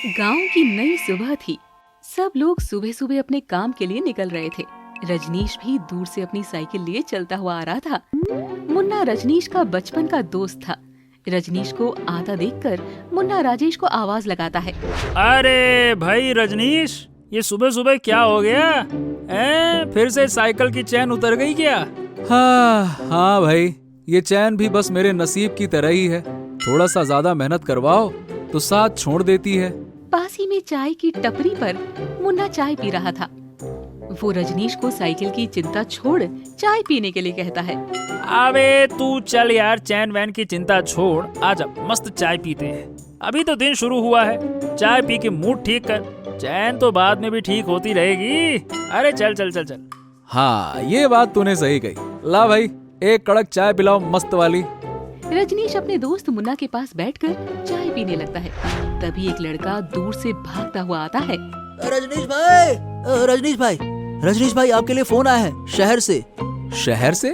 गांव की नई सुबह थी। सब लोग सुबह सुबह अपने काम के लिए निकल रहे थे। रजनीश भी दूर से अपनी साइकिल लिए चलता हुआ आ रहा था। मुन्ना रजनीश का बचपन का दोस्त था। रजनीश को आता देखकर मुन्ना राजेश को आवाज लगाता है। अरे भाई रजनीश, ये सुबह सुबह क्या हो गया? फिर से साइकिल की चैन उतर गई क्या? हाँ भाई, ये चैन भी बस मेरे नसीब की तरह ही है। थोड़ा सा ज्यादा मेहनत करवाओ तो साथ छोड़ देती है। पास ही में चाय की टपरी पर मुन्ना चाय पी रहा था। वो रजनीश को साइकिल की चिंता छोड़ चाय पीने के लिए कहता है। अबे तू चल यार, चैन वैन की चिंता छोड़, आजा मस्त चाय पीते हैं। अभी तो दिन शुरू हुआ है, चाय पी के मूड ठीक कर। चैन तो बाद में भी ठीक होती रहेगी। अरे चल चल चल चल। हाँ, ये बात तूने सही कही। ला भाई, एक कड़क चाय पिलाओ मस्त वाली। रजनीश अपने दोस्त मुन्ना के पास बैठकर चाय पीने लगता है। तभी एक लड़का दूर से भागता हुआ आता है। रजनीश भाई, रजनीश भाई, रजनीश भाई, आपके लिए फोन आया है शहर से। शहर से?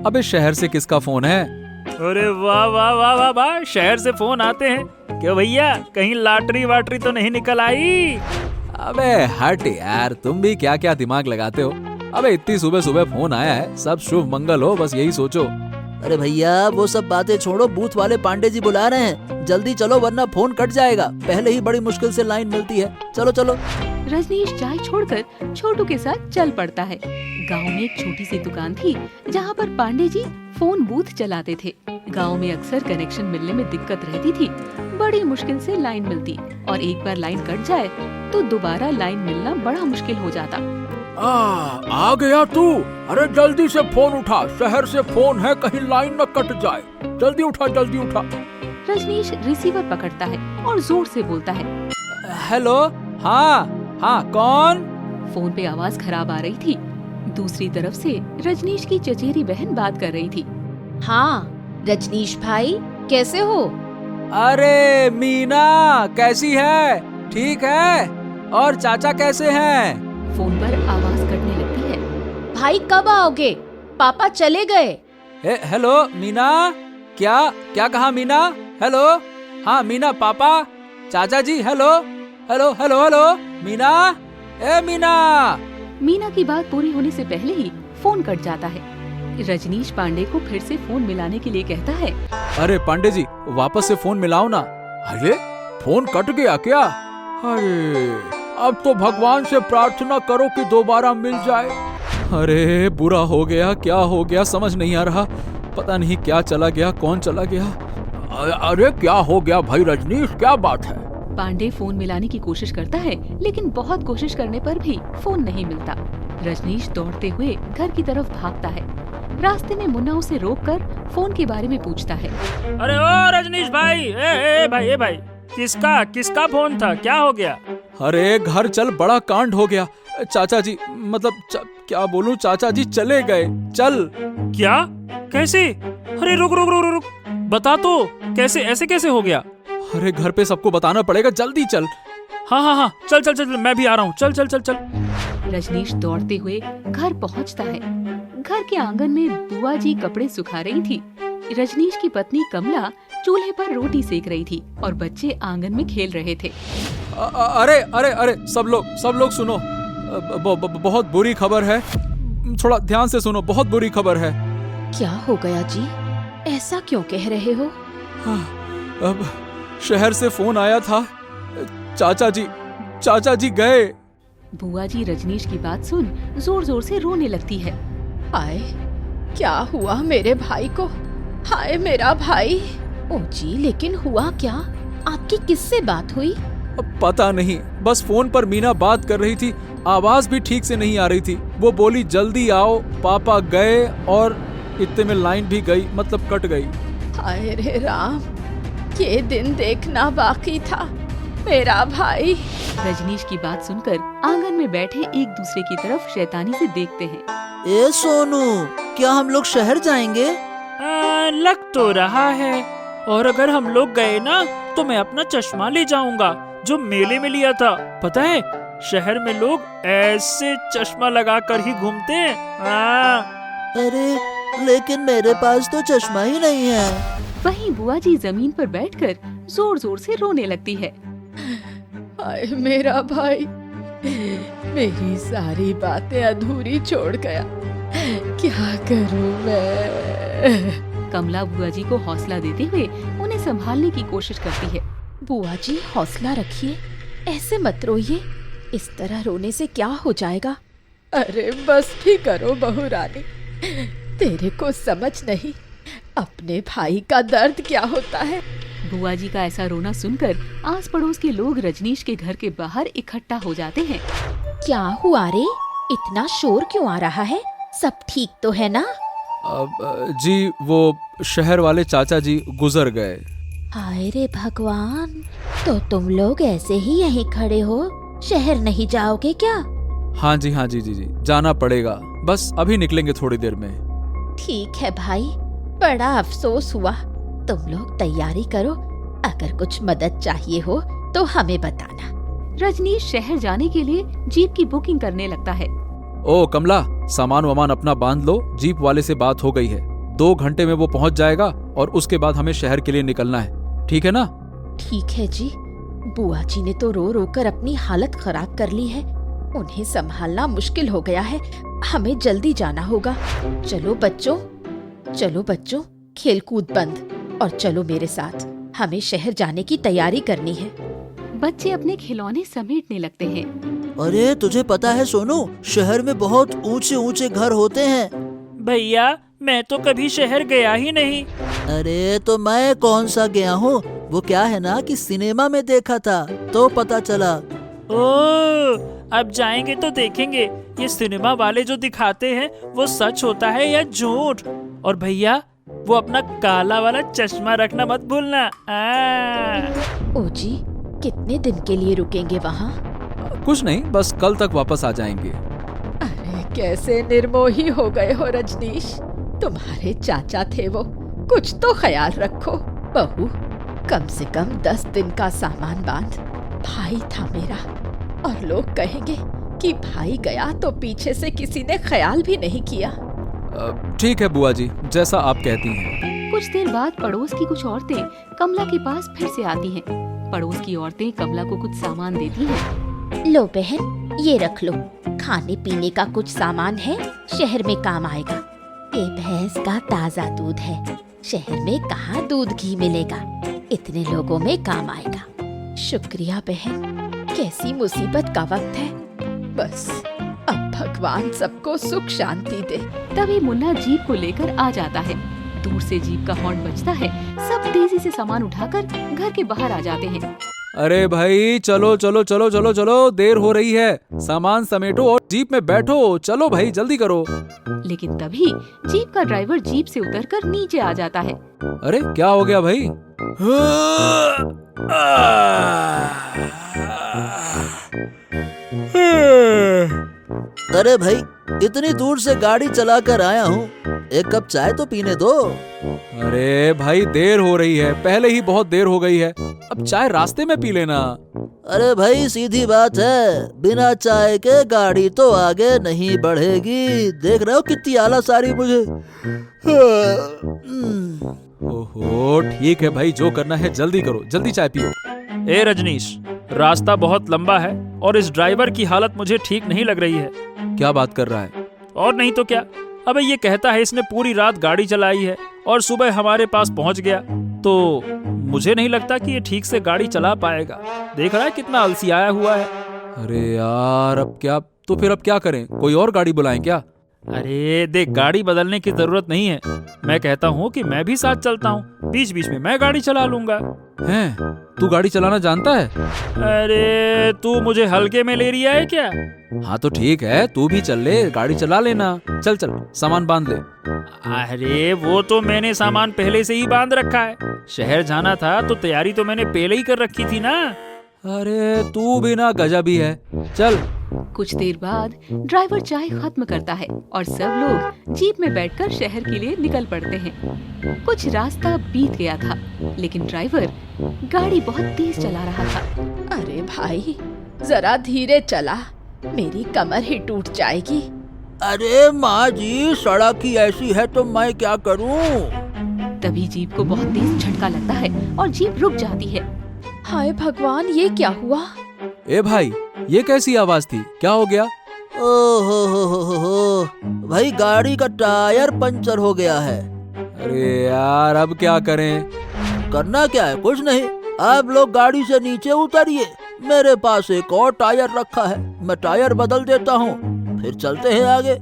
अबे शहर से किसका फोन है? अरे वाह वाह वाह वाह वाह, शहर से फोन आते हैं क्या भैया? कहीं लॉटरी वाटरी तो नहीं निकल आई? अबे हट यार, तुम भी क्या क्या दिमाग लगाते हो। अबे इतनी सुबह सुबह फोन आया है, सब शुभ मंगल हो, बस यही सोचो। अरे भैया, वो सब बातें छोड़ो, बूथ वाले पांडे जी बुला रहे हैं, जल्दी चलो वरना फोन कट जाएगा। पहले ही बड़ी मुश्किल से लाइन मिलती है, चलो चलो। रजनीश चाय छोड़कर छोटू के साथ चल पड़ता है। गांव में एक छोटी सी दुकान थी जहां पर पांडे जी फोन बूथ चलाते थे। गांव में अक्सर कनेक्शन मिलने में दिक्कत रहती थी। बड़ी मुश्किल से लाइन मिलती और एक बार लाइन कट जाए तो दोबारा लाइन मिलना बड़ा मुश्किल हो जाता। आ गया तू? अरे जल्दी से फोन उठा, शहर से फोन है, कहीं लाइन न कट जाए। जल्दी उठा, जल्दी उठा। रजनीश रिसीवर पकड़ता है और जोर से बोलता है। हेलो, हाँ हाँ, कौन? फोन पे आवाज खराब आ रही थी। दूसरी तरफ से रजनीश की चचेरी बहन बात कर रही थी। हाँ रजनीश भाई, कैसे हो? अरे मीना, कैसी है? ठीक है? और चाचा कैसे हैं? फोन पर आवाज कटने लगती है। भाई कब आओगे? पापा चले गए। हेलो मीना, क्या क्या कहा मीना? हेलो, हाँ मीना, पापा, चाचा जी, hello hello hello hello, Meena, ए मीना। मीना की बात पूरी होने से पहले ही फोन कट जाता है। रजनीश पांडे को फिर से फोन मिलाने के लिए कहता है। अरे पांडे जी, वापस से फोन मिलाओ ना। अरे फोन कट गया क्या? अरे अब तो भगवान से प्रार्थना करो कि दोबारा मिल जाए। अरे बुरा हो गया, क्या हो गया समझ नहीं आ रहा। पता नहीं क्या चला गया, कौन चला गया। अरे क्या हो गया भाई रजनीश, क्या बात है? पांडे फोन मिलाने की कोशिश करता है, लेकिन बहुत कोशिश करने पर भी फोन नहीं मिलता। रजनीश दौड़ते हुए घर की तरफ भागता है। रास्ते में मुन्ना उसे रोककर फोन के बारे में पूछता है। अरे ओ रजनीश भाई, ए भाई, किसका किसका फोन था? क्या हो गया? अरे घर चल, बड़ा कांड हो गया। चाचा जी, मतलब क्या बोलूं, चाचा जी चले गए। चल। क्या? कैसे? अरे रुक रुक रुक रुक, बता तो, कैसे, ऐसे कैसे हो गया? अरे घर पे सबको बताना पड़ेगा, जल्दी चल। हाँ हाँ हाँ, चल चल चल, मैं भी आ रहा हूँ, चल चल चल चल। रजनीश दौड़ते हुए घर पहुंचता है। घर के आंगन में बुआ जी कपड़े सुखा रही थी। रजनीश की पत्नी कमला चूल्हे पर रोटी सेक रही थी और बच्चे आंगन में खेल रहे थे। अरे अरे अरे, सब लोग सुनो, बहुत बुरी खबर है। थोड़ा ध्यान से सुनो, बहुत बुरी खबर है। क्या हो गया जी? ऐसा क्यों कह रहे हो? अब शहर से फोन आया था। चाचा जी गए। बुआ जी रजनीश की बात सुन जोर जोर से रोने लगती है। हाय, क्या हुआ मेरे भाई को? हाय मेरा भाई। ओ जी, लेकिन हुआ क्या? आपकी किससे बात हुई? अब पता नहीं, बस फोन पर मीना बात कर रही थी, आवाज भी ठीक से नहीं आ रही थी। वो बोली जल्दी आओ, पापा गए, और इतने में लाइन भी गई, मतलब कट गई। हाय रे राम, ये दिन देखना बाकी था मेरा भाई। रजनीश की बात सुनकर आंगन में बैठे एक दूसरे की तरफ शैतानी से देखते हैं। ए सोनू, क्या हम लोग शहर जाएंगे? लग तो रहा है, और अगर हम लोग गए ना तो मैं अपना चश्मा ले जाऊंगा जो मेले में लिया था। पता है, शहर में लोग ऐसे चश्मा लगा कर ही घूमते हैं। अरे लेकिन मेरे पास तो चश्मा ही नहीं है। वहीं बुआ जी जमीन पर बैठकर जोर जोर से रोने लगती है। हाय मेरा भाई, मेरी सारी बातें अधूरी छोड़ गया। क्या करूं मैं? कमला बुआ जी को हौसला देते हुए उन्हें संभालने की कोशिश करती है। बुआ जी हौसला रखिए, ऐसे मत रोइए, इस तरह रोने से क्या हो जाएगा? अरे बस भी करो बहू रानी, तेरे को समझ नहीं अपने भाई का दर्द क्या होता है। बुआ जी का ऐसा रोना सुनकर आस पड़ोस के लोग रजनीश के घर के बाहर इकट्ठा हो जाते हैं। क्या हुआ रे, इतना शोर क्यों आ रहा है? सब ठीक तो है ना? जी वो शहर वाले चाचा जी गुजर गए। हाय रे भगवान, तो तुम लोग ऐसे ही यहीं खड़े हो, शहर नहीं जाओगे क्या? हाँ जी जी जाना पड़ेगा, बस अभी निकलेंगे थोड़ी देर में। ठीक है भाई, बड़ा अफसोस हुआ। तुम लोग तैयारी करो, अगर कुछ मदद चाहिए हो तो हमें बताना। रजनीश शहर जाने के लिए जीप की बुकिंग करने लगता है। ओ कमला, सामान वामान अपना बांध लो, जीप वाले से बात हो गई है, 2 घंटे में वो पहुंच जाएगा और उसके बाद हमें शहर के लिए निकलना है, ठीक है ना? ठीक है जी। बुआ जी ने तो रो रो कर अपनी हालत खराब कर ली है, उन्हें संभालना मुश्किल हो गया है, हमें जल्दी जाना होगा। चलो बच्चों, खेल कूद बंद और चलो मेरे साथ, हमें शहर जाने की तैयारी करनी है। बच्चे अपने खिलौने समेटने लगते हैं। अरे तुझे पता है सोनू, शहर में बहुत ऊंचे ऊंचे घर होते हैं। भैया मैं तो कभी शहर गया ही नहीं। अरे तो मैं कौन सा गया हूँ, वो क्या है ना कि सिनेमा में देखा था तो पता चला। ओह, अब जाएंगे तो देखेंगे ये सिनेमा वाले जो दिखाते हैं वो सच होता है या झूठ। और भैया वो अपना काला वाला चश्मा रखना मत भूलना। ओ जी, कितने दिन के लिए रुकेंगे वहाँ? कुछ नहीं, बस कल तक वापस आ जाएंगे। अरे कैसे निर्मोही हो गए हो रजनीश, तुम्हारे चाचा थे वो, कुछ तो ख्याल रखो। बहू, कम से कम 10 दिन का सामान बांध, भाई था मेरा, और लोग कहेंगे कि भाई गया तो पीछे से किसी ने ख्याल भी नहीं किया। ठीक है बुआ जी, जैसा आप कहती हैं। कुछ देर बाद पड़ोस की कुछ औरतें कमला के पास फिर से आती हैं। पड़ोस की औरतें कमला को कुछ सामान देती हैं। लो बहन, ये रख लो, खाने पीने का कुछ सामान है, शहर में काम आएगा। ये भैंस का ताज़ा दूध है, शहर में कहाँ दूध घी मिलेगा, इतने लोगों में काम आएगा। शुक्रिया बहन, कैसी मुसीबत का वक्त है, बस अब भगवान सबको सुख शांति दे। तभी मुन्ना जीप को लेकर आ जाता है। दूर से जीप का हॉर्न बजता है, सब तेजी से सामान उठाकर घर के बाहर आ जाते हैं। अरे भाई चलो चलो चलो चलो चलो, देर हो रही है, सामान समेटो और जीप में बैठो, चलो भाई जल्दी करो। लेकिन तभी जीप का ड्राइवर जीप से उतरकर नीचे आ जाता है। अरे क्या हो गया भाई? अरे भाई, इतनी दूर से गाड़ी चला कर आया हूँ, एक कप चाय तो पीने दो। अरे भाई देर हो रही है, पहले ही बहुत देर हो गई है, अब चाय रास्ते में पी लेना। अरे भाई सीधी बात है, बिना चाय के गाड़ी तो आगे नहीं बढ़ेगी, देख रहे हो कितनी आलस आ रही मुझे। ओहो ठीक है भाई, जो करना है जल्दी करो, जल्दी चाय पियो। ए रजनीश, रास्ता बहुत लंबा है और इस ड्राइवर की हालत मुझे ठीक नहीं लग रही है। क्या बात कर रहा है? और नहीं तो क्या, अबे ये कहता है इसने पूरी रात गाड़ी चलाई है और सुबह हमारे पास पहुंच गया, तो मुझे नहीं लगता कि ये ठीक से गाड़ी चला पाएगा। देख रहा है कितना आलसी आया हुआ है। अरे यार अब क्या, तो फिर अब क्या करें, कोई और गाड़ी बुलाएं क्या? अरे देख, गाड़ी बदलने की जरूरत नहीं है, मैं कहता हूँ कि मैं भी साथ चलता हूँ, बीच बीच में मैं गाड़ी चला लूंगा। हैं, तू गाड़ी चलाना जानता है? अरे तू मुझे हल्के में ले रिया है क्या? हाँ तो ठीक है, तू भी चल ले, गाड़ी चला लेना, चल चल सामान बांध ले। अरे वो तो मैंने सामान पहले से ही बांध रखा है, शहर जाना था तो तैयारी तो मैंने पहले ही कर रखी थी ना। अरे तू भी ना गजबी है, चल। कुछ देर बाद ड्राइवर चाय खत्म करता है और सब लोग जीप में बैठकर शहर के लिए निकल पड़ते हैं। कुछ रास्ता बीत गया था, लेकिन ड्राइवर गाड़ी बहुत तेज चला रहा था। अरे भाई जरा धीरे चला, मेरी कमर ही टूट जाएगी। अरे माँ जी, सड़क ही ऐसी है तो मैं क्या करूँ? तभी जीप को बहुत तेज झटका लगता है और जीप रुक जाती है। हाय भगवान, ये क्या हुआ? ए भाई, ये कैसी आवाज थी? क्या हो गया? ओहो हो, भाई गाड़ी का टायर पंचर हो गया है। अरे यार, अब क्या करें? करना क्या है? कुछ नहीं, आप लोग गाड़ी से नीचे उतरिए, मेरे पास एक और टायर रखा है, मैं टायर बदल देता हूँ, फिर चलते हैं आगे।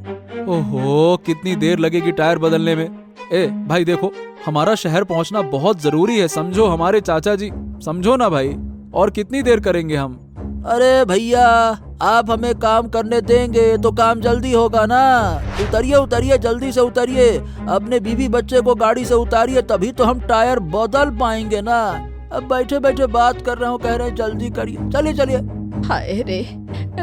ओहो, कितनी देर लगेगी टायर बदलने में? ए भाई देखो, हमारा शहर पहुंचना बहुत जरूरी है, समझो हमारे चाचा जी, समझो ना भाई। और कितनी देर करेंगे हम? अरे भैया, आप हमें काम करने देंगे तो काम जल्दी होगा ना। उतरिए उतरिए, जल्दी से उतरिए, अपने बीवी बच्चे को गाड़ी से उतारिए, तभी तो हम टायर बदल पाएंगे ना। अब बैठे बैठे बात कर रहा हूँ, कह रहे हैं जल्दी करिए, चलिए चलिए। हाय रे,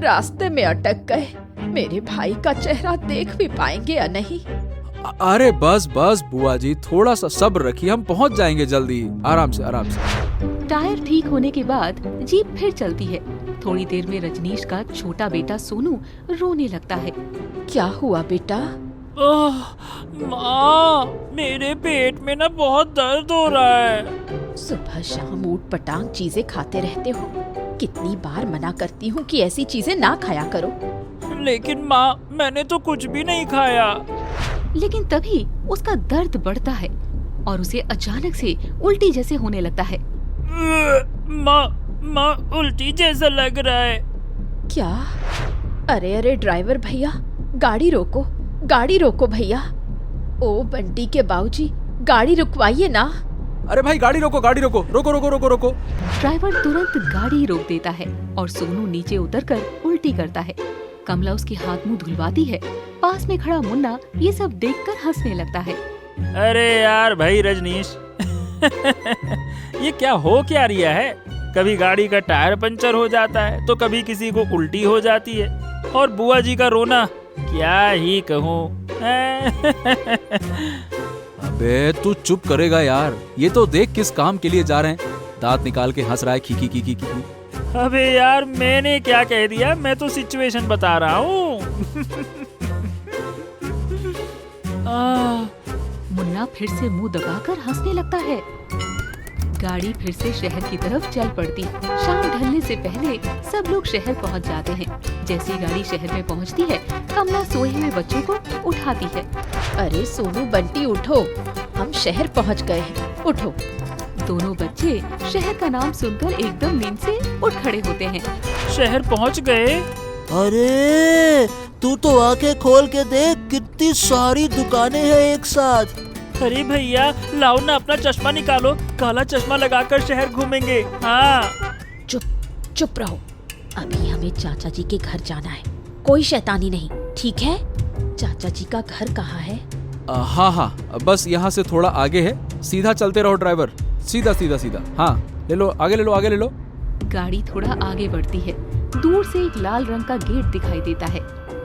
रास्ते में अटक गए, मेरे भाई का चेहरा देख भी पाएंगे या नहीं? अरे बस बस बुआ जी, थोड़ा सा सब्र रखिए, हम पहुंच जाएंगे जल्दी, आराम से आराम से। टायर ठीक होने के बाद जीप फिर चलती है। थोड़ी देर में रजनीश का छोटा बेटा सोनू रोने लगता है। क्या हुआ बेटा? माँ, मेरे पेट में ना बहुत दर्द हो रहा है। सुबह शाम ऊट पटांग चीजें खाते रहते हो, कितनी बार मना करती हूँ कि ऐसी चीजें ना खाया करो। लेकिन माँ, मैंने तो कुछ भी नहीं खाया। लेकिन तभी उसका दर्द बढ़ता है और उसे अचानक से उल्टी जैसे होने लगता है। माँ, उल्टी जैसा लग रहा है। क्या? अरे अरे ड्राइवर भैया, गाड़ी रोको भैया। ओ बंटी के बाबूजी, गाड़ी रुकवाइए ना। अरे भाई गाड़ी रोको, गाड़ी रोको, रोको रोको रोको रोको। ड्राइवर तुरंत गाड़ी रोक देता है और सोनू नीचे उतरकर उल्टी करता है। कमला उसके हाथ मुंह धुलवाती है। पास में खड़ा मुन्ना ये सब देखकर हंसने लगता है। अरे यार भाई रजनीश, ये क्या हो क्या रिया है? कभी गाड़ी का टायर पंचर हो जाता है तो कभी किसी को उल्टी हो जाती है, और बुआ जी का रोना क्या ही कहूँ। अबे तू चुप करेगा यार, ये तो देख किस काम के लिए जा रहे हैं, दांत निकाल के हंस रहा है, खी खी खी खी। अबे यार, मैंने क्या कह दिया, मैं तो सिचुएशन बता रहा हूँ। मुन्ना फिर से मुंह दबाकर हंसने लगता है। गाड़ी फिर से शहर की तरफ चल पड़ती। शाम ढलने से पहले सब लोग शहर पहुंच जाते हैं। जैसी गाड़ी शहर में पहुंचती है, कमला सोए हुए बच्चों को उठाती है। अरे सोनू बंटी उठो, हम शहर पहुंच गए हैं, उठो। दोनों बच्चे शहर का नाम सुनकर एकदम नींद से उठ खड़े होते हैं। शहर पहुंच गए? अरे तू तो आंखें खोल के देख, कितनी सारी दुकानें हैं एक साथ। अरे भैया, लाओ ना अपना चश्मा निकालो, काला चश्मा लगाकर शहर घूमेंगे। हाँ। चुप रहो, अभी हमें चाचा जी के घर जाना है, कोई शैतानी नहीं, ठीक है? चाचा जी का घर कहाँ है? हाँ हाँ, बस यहाँ से थोड़ा आगे है, सीधा चलते रहो ड्राइवर, सीधा सीधा सीधा। हाँ ले लो, आगे ले लो, आगे ले लो। गाड़ी थोड़ा आगे बढ़ती है। दूर से एक लाल रंग का गेट दिखाई देता है।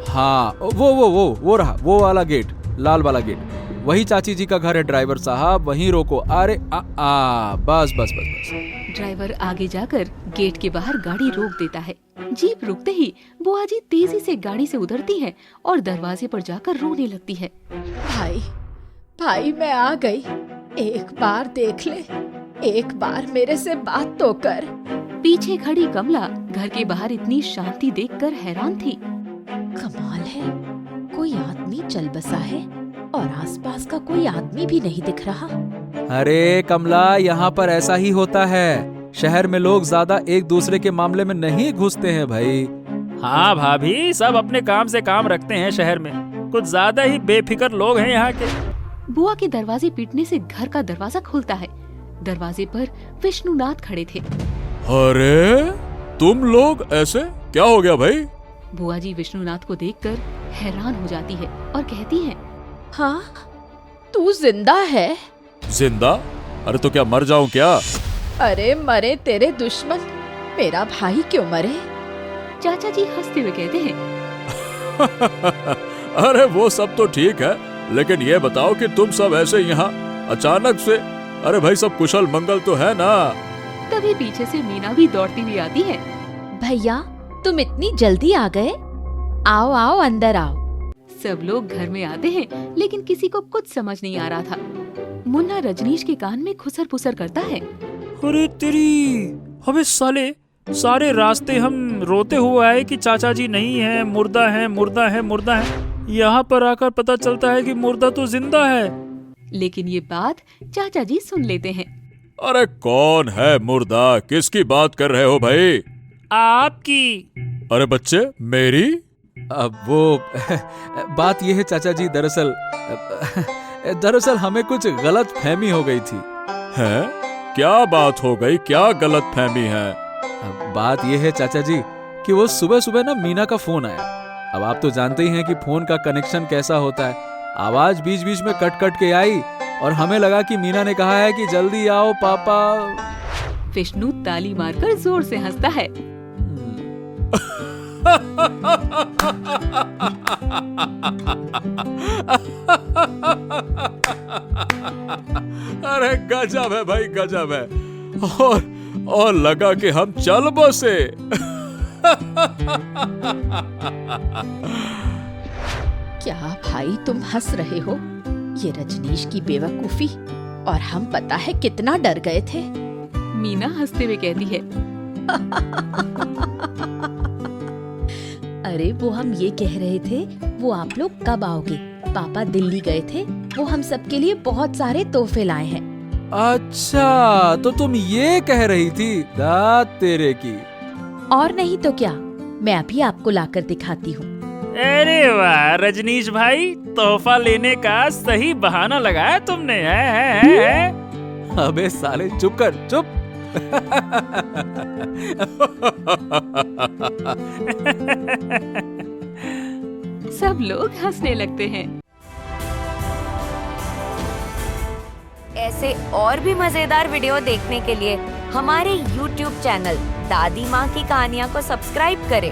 हाँ वो रहा, वो वाला गेट, लाल वाला गेट, वही चाची जी का घर है ड्राइवर साहब, वहीं रोको। अरे बस बस बस बस। ड्राइवर आगे जाकर गेट के बाहर गाड़ी रोक देता है। जीप रुकते ही बुआ जी तेजी से गाड़ी से उतरती है और दरवाजे पर जाकर रोने लगती है। भाई मैं आ गई, एक बार देख ले, एक बार मेरे से बात तो कर। पीछे खड़ी कमला घर के बाहर इतनी शांति देखकर हैरान थी। कमाल है, कोई आदमी चल बसा है और आसपास का कोई आदमी भी नहीं दिख रहा। अरे कमला, यहाँ पर ऐसा ही होता है, शहर में लोग ज्यादा एक दूसरे के मामले में नहीं घुसते हैं भाई। हाँ भाभी, सब अपने काम से काम रखते हैं शहर में, कुछ ज्यादा ही बेफिक्र लोग हैं यहाँ के। बुआ के दरवाजे पीटने से घर का दरवाजा खुलता है। दरवाजे पर विष्णुनाथ खड़े थे। अरे तुम लोग ऐसे, क्या हो गया भाई? बुआ जी विष्णुनाथ को देखकर हैरान हो जाती है और कहती हैं, हाँ, तू जिंदा है? जिंदा? अरे तो क्या मर जाऊं क्या? अरे मरे तेरे दुश्मन, मेरा भाई क्यों मरे? चाचा जी हंसते हुए कहते हैं, अरे वो सब तो ठीक है, लेकिन ये बताओ कि तुम सब ऐसे यहाँ अचानक से, अरे भाई सब कुशल मंगल तो है ना? तभी पीछे से मीना भी दौड़ती हुई आती है। भैया तुम इतनी जल्दी आ गए, आओ आओ अंदर आओ। सब लोग घर में आते हैं, लेकिन किसी को कुछ समझ नहीं आ रहा था। मुन्ना रजनीश के कान में खुसर पुसर करता है। अरे तेरी, अबे साले, सारे रास्ते हम रोते हुए आए कि चाचा जी नहीं है, मुर्दा है, मुर्दा है, मुर्दा है। यहाँ पर आकर पता चलता है कि मुर्दा तो जिंदा है। लेकिन ये बात चाचा जी सुन लेते हैं। अरे कौन है मुर्दा? किसकी बात कर रहे हो भाई? आपकी। अरे बच्चे, मेरी? अब वो बात ये है चाचा जी, दरअसल हमें कुछ गलत फहमी हो गई थी। है? क्या बात हो गई? क्या गलत फहमी है? अब बात ये है चाचा जी कि वो सुबह सुबह ना मीना का फोन आया। अब आप तो जानते ही हैं कि फोन का कनेक्शन कैसा होता है। आवाज बीच बीच में कट कट के आई और हमें लगा कि मीना ने कहा है कि जल्दी आओ पापा। विष्णु ताली मारकर जोर से हंसता है। अरे गजब है भाई, गजब है। और लगा कि हम चल बसे। क्या भाई तुम हंस रहे हो? ये रजनीश की बेवकूफी, और हम पता है कितना डर गए थे। मीना हंसते हुए कहती है। अरे वो हम ये कह रहे थे, वो आप लोग कब आओगे? पापा दिल्ली गए थे, वो हम सबके लिए बहुत सारे तोहफे लाए हैं। अच्छा, तो तुम ये कह रही थी? दाद तेरे की। और नहीं तो क्या, मैं अभी आपको लाकर दिखाती हूँ। अरे वाह रजनीश भाई, तोहफा लेने का सही बहाना लगाया तुमने। है? अबे साले चुप कर, चुप। सब लोग हंसने लगते हैं। ऐसे और भी मजेदार वीडियो देखने के लिए हमारे YouTube चैनल दादी माँ की कहानियाँ को सब्सक्राइब करें